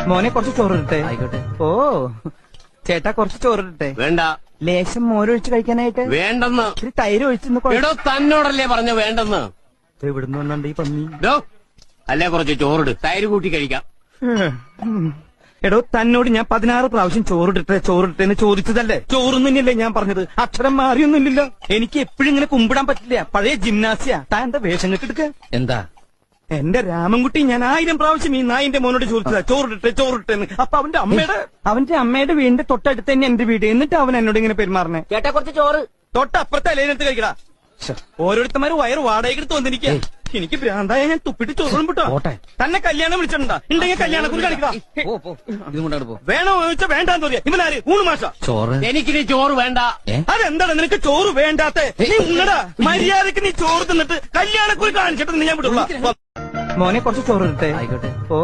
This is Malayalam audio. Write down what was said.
മോനെ കുറച്ച് ചോറിട്ടെ. ആയിക്കോട്ടെ. ഓ ചേട്ടാ കുറച്ച് ചോറിട്ടെ. വേണ്ട. ലേശം മോരൊഴിച്ച് കഴിക്കാനായിട്ട്. വേണ്ടെന്ന്. ഇത്തിരി തൈര് ഒഴിച്ചെന്ന്. എടോ തന്നോടല്ലേ പറഞ്ഞ വേണ്ടെന്ന്. എവിടുന്ന് വന്നുണ്ട് ഈ പന്നി? ഡോ അല്ലേ കുറച്ച് ചോറിട്, തൈര് കൂട്ടി കഴിക്കാം. എടോ തന്നോട് ഞാൻ 16 പ്രാവശ്യം ചോറിട്ടെ എന്ന് ചോദിച്ചതല്ലേ? ചോറും തന്നെയല്ലേ ഞാൻ പറഞ്ഞത്? അക്ഷരം മാറിയൊന്നുമില്ലല്ലോ. എനിക്ക് എപ്പോഴും ഇങ്ങനെ കുമ്പിടാൻ പറ്റില്ല. പഴയ ജിംനാസിയ. താൻ എന്താ വേഷം കെട്ടെടുക്ക? എന്താ? എന്റെ രാമൻകുട്ടി ഞാൻ 1000 പ്രാവശ്യം ഈ നായിന്റെ മോനോട് ചോദിച്ചതാ ചോറിട്ടെ. അപ്പൊ അവന്റെ അമ്മയുടെ വീടിന്റെ തൊട്ടടുത്ത് തന്നെ എന്റെ വീട്. എന്നിട്ട് അവൻ എന്നോട് ഇങ്ങനെ പെരുമാറണേ. ചേട്ടാ കുറച്ച് ചോറ്. തൊട്ടപ്പുറത്തെ അലയിനടുത്ത് കഴിക്കടാ. ഓരോരുത്തന്മാര് വയറ് വാടകയ്ക്കെടുത്ത് വന്നിരിക്കുക. എനിക്ക് ഭ്രാന്തായ ഞാൻ തുപ്പിട്ട് ചോറും വിട്ടോ. തന്നെ കല്യാണം വിളിച്ചിട്ടുണ്ടാ? ഉണ്ടെങ്കിൽ കല്യാണക്കുറി കാണിക്കടാ. വേണോ ചോദിച്ചാ വേണ്ടാന്ന് പറയാ. ഇവനാര്? ഊണ് മാഷ. ചോറ് എനിക്കിനി ചോറ് വേണ്ട. അതെന്താണ് നിനക്ക് ചോറ് വേണ്ടാത്ത? നീ ഉണ്ണടാ. മര്യാദക്ക് നീ ചോറ് തിന്നിട്ട് കല്യാണക്കുറി കാണിച്ചിട്ട് ഞാൻ വിടുള്ള. മോനെ കുറച്ച് ചോറിട്ടെ. ആയിക്കോട്ടെ. ഓ